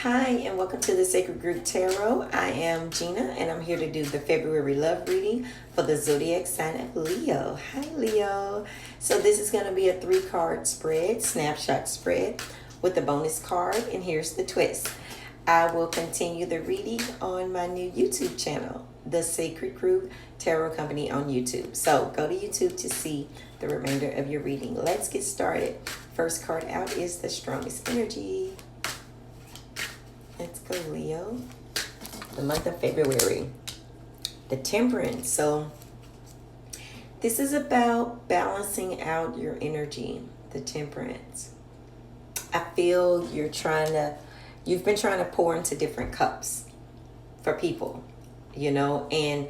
Hi, and welcome to the Sacred Group Tarot. I am Gina, and I'm here to do the February love reading for the zodiac sign of Leo. Hi, Leo. So this is going to be a 3-card spread, snapshot spread, with a bonus card, and here's the twist. I will continue the reading on my new YouTube channel, the Sacred Group Tarot Company on YouTube. So go to YouTube to see the remainder of your reading. Let's get started. First card out is the strongest energy. Let's go, Leo. The month of February. The Temperance. So this is about balancing out your energy. The Temperance. I feel you've been trying to pour into different cups for people, and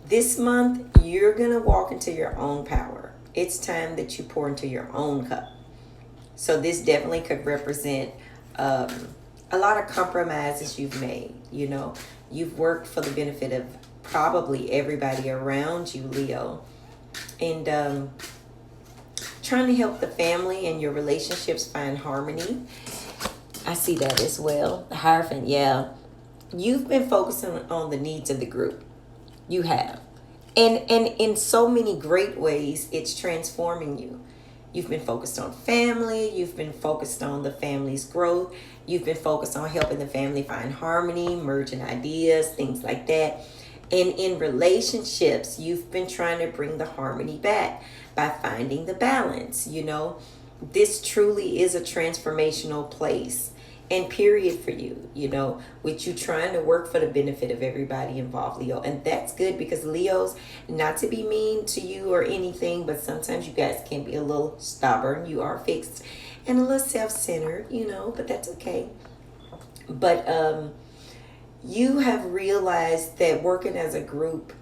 this month you're going to walk into your own power. It's time that you pour into your own cup. So this definitely could represent a lot of compromises you've made. You've worked for the benefit of probably everybody around you, Leo, and trying to help the family and your relationships find harmony. I see that as well. The Hierophant, yeah. You've been focusing on the needs of the group. You have. And in so many great ways, it's transforming you. You've been focused on family. You've been focused on the family's growth. You've been focused on helping the family find harmony, merging ideas, things like that. And in relationships, you've been trying to bring the harmony back by finding the balance. This truly is a transformational place and period for you, with you trying to work for the benefit of everybody involved, Leo. And that's good because Leos, not to be mean to you or anything, but sometimes you guys can be a little stubborn. You are fixed and a little self-centered, but that's okay. But you have realized that working as a group,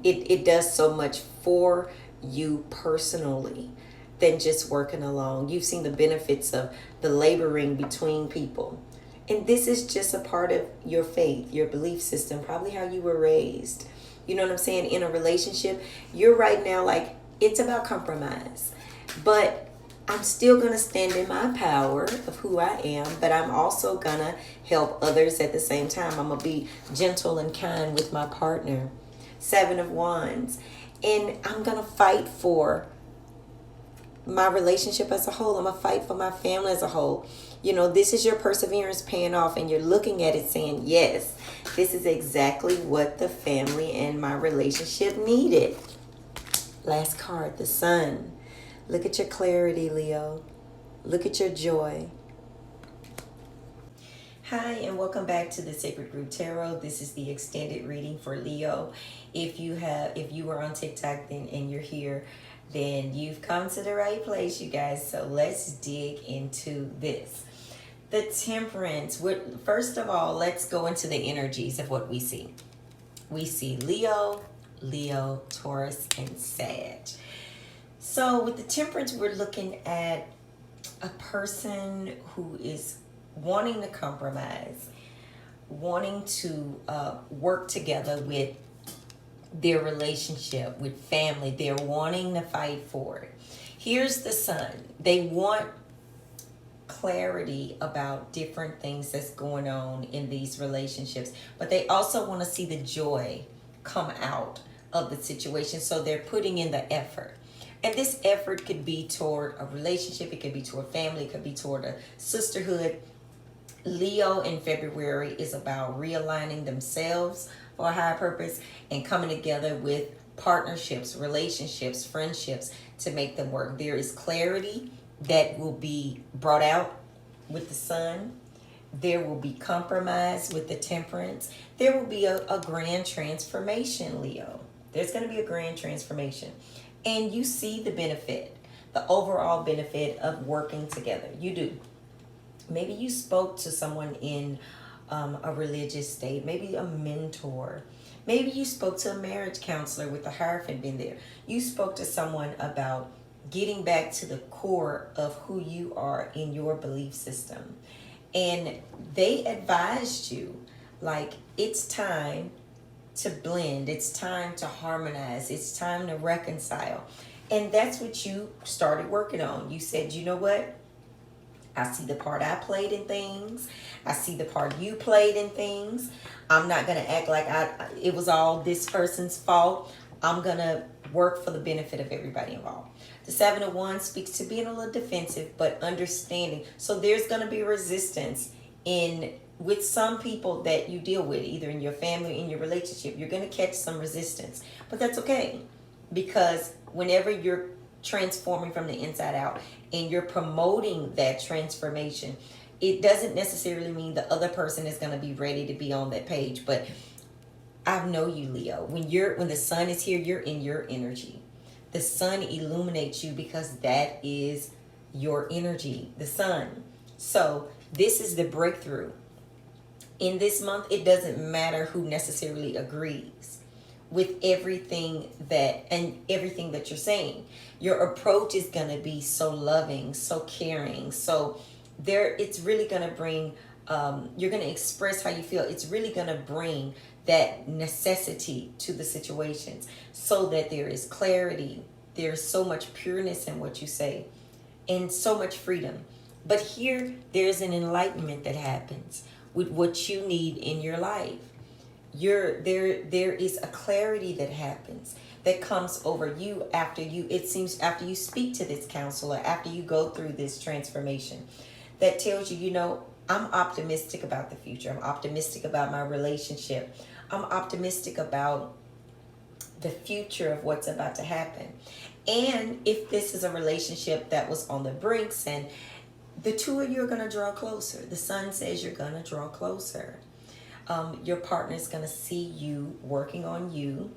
it does so much for you personally than just working alone. You've seen the benefits of the laboring between people. And this is just a part of your faith, your belief system, probably how you were raised. You know what I'm saying? In a relationship, you're right now like, it's about compromise. But I'm still going to stand in my power of who I am, but I'm also going to help others at the same time. I'm going to be gentle and kind with my partner. 7 of Wands. And I'm going to fight for my relationship as a whole. I'm going to fight for my family as a whole. This is your perseverance paying off, and you're looking at it saying, yes, this is exactly what the family and my relationship needed. Last card, the Sun. Look at your clarity, Leo. Look at your joy. Hi, and welcome back to the Sacred Group Tarot. This is the extended reading for Leo. If you were on TikTok and you're here, then you've come to the right place, you guys. So let's dig into this. The Temperance. First of all, let's go into the energies of what we see. We see Leo, Taurus, and Sag. So with the Temperance, we're looking at a person who is wanting to compromise, wanting to work together with their relationship, with family. They're wanting to fight for it. Here's the Sun. They want clarity about different things that's going on in these relationships, but they also want to see the joy come out of the situation. So they're putting in the effort. And this effort could be toward a relationship, it could be toward family, it could be toward a sisterhood. Leo in February is about realigning themselves for a higher purpose and coming together with partnerships, relationships, friendships to make them work. There is clarity that will be brought out with the Sun. There will be compromise with the Temperance. There will be a grand transformation, Leo. There's going to be a grand transformation. And you see the benefit, the overall benefit of working together. You do. Maybe you spoke to someone in a religious state, maybe a mentor. Maybe you spoke to a marriage counselor with the Hierophant being there. You spoke to someone about getting back to the core of who you are in your belief system. And they advised you, like, it's time to blend. It's time to harmonize. It's time to reconcile. And that's what you started working on. You said, you know what? I see the part I played in things. I see the part you played in things. I'm not going to act like it was all this person's fault. I'm going to work for the benefit of everybody involved. The Seven of Wands speaks to being a little defensive, but understanding. So there's going to be resistance with some people that you deal with, either in your family, in your relationship. You're going to catch some resistance, but that's okay, because whenever you're transforming from the inside out and you're promoting that transformation, it doesn't necessarily mean the other person is going to be ready to be on that page. But I know you, Leo. When the sun is here, you're in your energy. The sun illuminates you because that is your energy, the sun. So this is the breakthrough. In this month, it doesn't matter who necessarily agrees with everything that you're saying. Your approach is going to be so loving, so caring. So it's really going to bring, you're going to express how you feel. It's really going to bring that necessity to the situations so that there is clarity. There's so much pureness in what you say and so much freedom. But here, there's an enlightenment that happens with what you need in your life. There is a clarity that happens, that comes over you after you speak to this counselor, after you go through this transformation, that tells you, I'm optimistic about the future. I'm optimistic about my relationship. I'm optimistic about the future of what's about to happen. And if this is a relationship that was on the brinks, and the two of you are going to draw closer. The sun says you're going to draw closer. Your partner is going to see you working on you.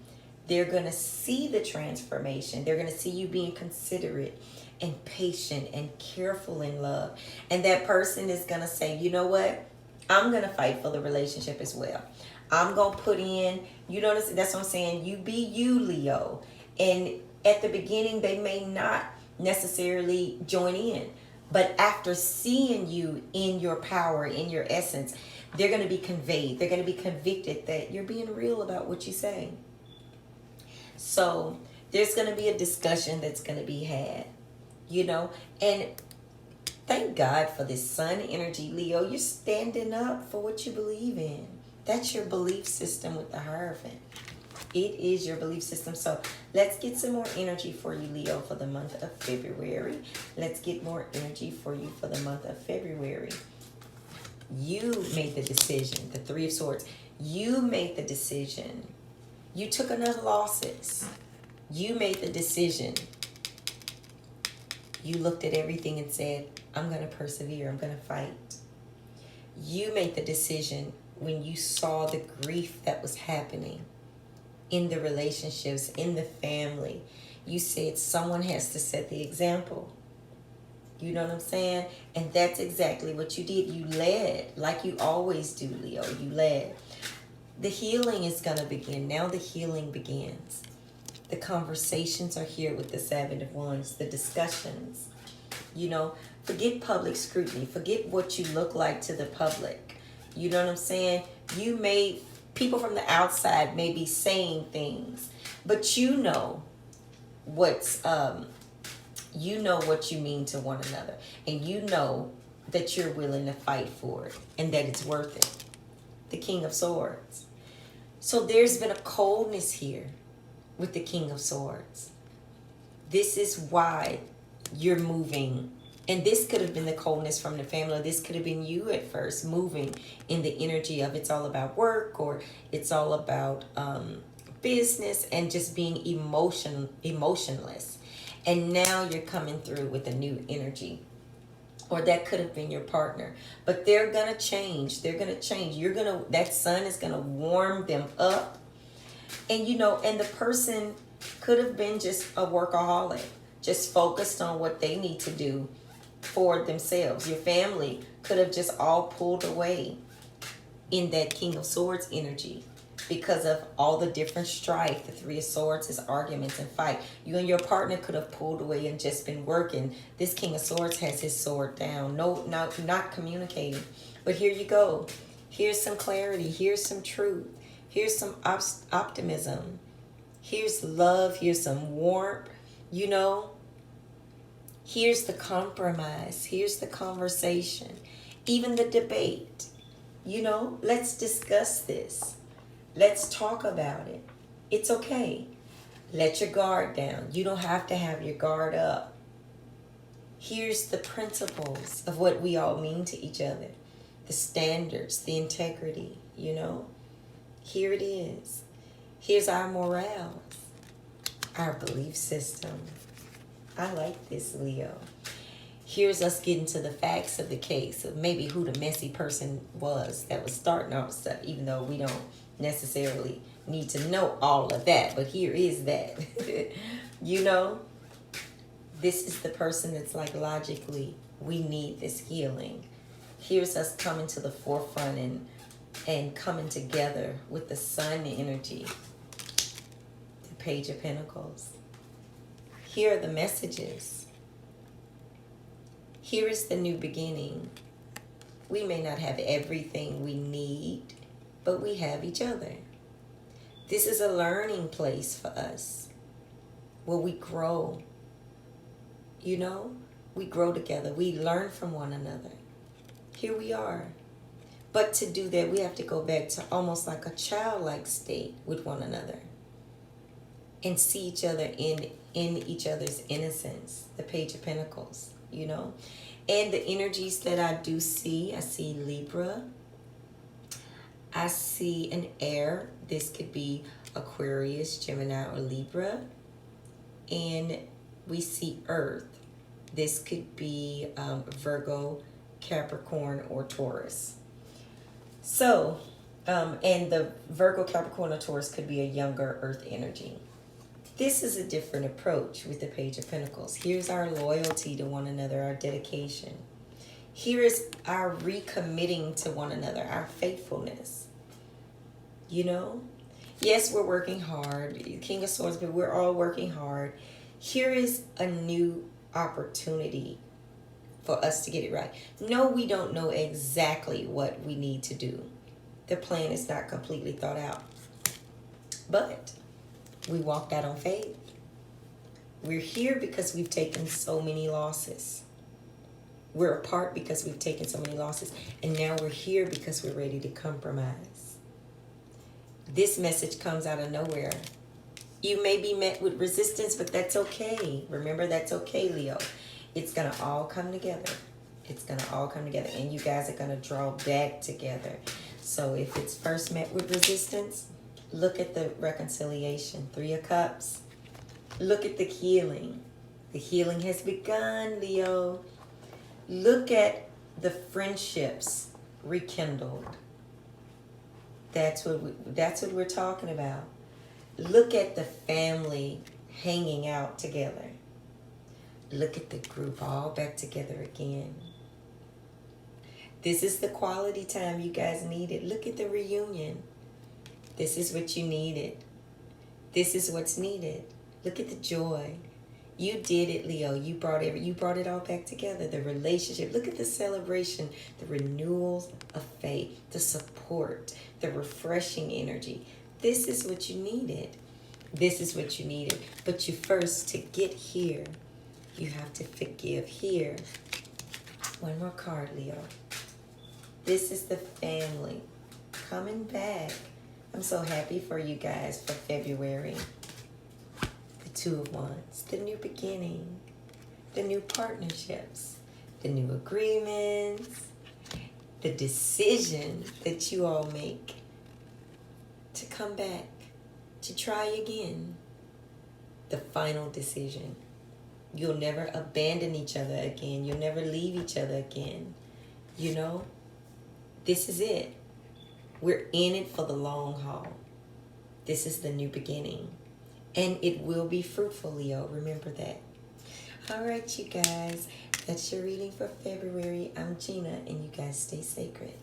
They're going to see the transformation. They're going to see you being considerate and patient and careful in love. And that person is going to say, you know what? I'm going to fight for the relationship as well. I'm going to put in, that's what I'm saying. You be you, Leo. And at the beginning, they may not necessarily join in. But after seeing you in your power, in your essence, they're going to be conveyed. They're going to be convicted that you're being real about what you say. So there's going to be a discussion that's going to be had, and thank God for this sun energy, Leo. You're standing up for what you believe in. That's your belief system with the Hierophant. It is your belief system. So let's get some more energy for you, Leo, for the month of February. Let's get more energy for you for the month of February. You made the decision, the Three of Swords. You made the decision. You took enough losses. You made the decision. You looked at everything and said, I'm going to persevere. I'm going to fight. You made the decision when you saw the grief that was happening in the relationships, in the family. You said someone has to set the example. You know what I'm saying? And that's exactly what you did. You led, like you always do, Leo. You led. The healing is going to begin. Now the healing begins. The conversations are here with the Seven of Wands. The discussions. Forget public scrutiny. Forget what you look like to the public. You know what I'm saying? People from the outside may be saying things, but you know what you mean to one another, and you know that you're willing to fight for it and that it's worth it. The King of Swords. So there's been a coldness here with the King of Swords. This is why you're moving. And this could have been the coldness from the family. This could have been you at first moving in the energy of it's all about work, or it's all about business, and just being emotionless. And now you're coming through with a new energy. Or that could have been your partner. But they're going to change. They're going to change. That sun is going to warm them up. And and the person could have been just a workaholic, just focused on what they need to do for themselves. Your family could have just all pulled away in that King of Swords energy because of all the different strife. The Three of Swords is arguments and fight. You and your partner could have pulled away and just been working. This King of Swords has his sword down. Not communicating. But here you go. Here's some clarity. Here's some truth. Here's some optimism. Here's love. Here's some warmth. Here's the compromise. Here's the conversation. Even the debate. You know, let's discuss this. Let's talk about it. It's okay. Let your guard down. You don't have to have your guard up. Here's the principles of what we all mean to each other, the standards, the integrity, you know. Here it is. Here's our morals, our belief system. I like this, Leo. Here's us getting to the facts of the case of maybe who the messy person was that was starting all the stuff, even though we don't necessarily need to know all of that. But here is that. You know, this is the person that's like, logically, we need this healing. Here's us coming to the forefront and coming together with the sun energy. The Page of Pentacles. Here are the messages. Here is the new beginning. We may not have everything we need, but we have each other. This is a learning place for us where we grow. You know, we grow together. We learn from one another. Here we are. But to do that, we have to go back to almost like a childlike state with one another and see each other in each other's innocence. The Page of Pentacles, you know. And the energies that I do see, I see Libra. I see an air. This could be Aquarius, Gemini, or Libra. And we see Earth. This could be Virgo, Capricorn, or Taurus. So, and the Virgo, Capricorn, or Taurus could be a younger Earth energy. This is a different approach with the Page of Pentacles. Here's our loyalty to one another, our dedication. Here is our recommitting to one another, our faithfulness. You know? Yes, we're working hard. King of Swords, but we're all working hard. Here is a new opportunity for us to get it right. No, we don't know exactly what we need to do. The plan is not completely thought out. But we walked out on faith. We're here because we've taken so many losses. We're apart because we've taken so many losses. And now we're here because we're ready to compromise. This message comes out of nowhere. You may be met with resistance, but that's okay. Remember, that's okay, Leo. It's going to all come together. It's going to all come together. And you guys are going to draw back together. So if it's first met with resistance, look at the reconciliation. 3 of Cups. Look at the healing. The healing has begun, Leo. Look at the friendships rekindled. That's what we're talking about. Look at the family hanging out together. Look at the group all back together again. This is the quality time you guys needed. Look at the reunion. This is what you needed. This is what's needed. Look at the joy. You did it, Leo. You brought it all back together. The relationship. Look at the celebration, the renewals of faith, the support, the refreshing energy. This is what you needed. This is what you needed. But you first, to get here, you have to forgive here. One more card, Leo. This is the family coming back. I'm so happy for you guys for February. The 2 of Wands, the new beginning, the new partnerships, the new agreements, the decision that you all make to come back, to try again. The final decision. You'll never abandon each other again. You'll never leave each other again. You know, this is it. We're in it for the long haul. This is the new beginning. And it will be fruitful, Leo. Remember that. All right, you guys. That's your reading for February. I'm Gina, and you guys stay sacred.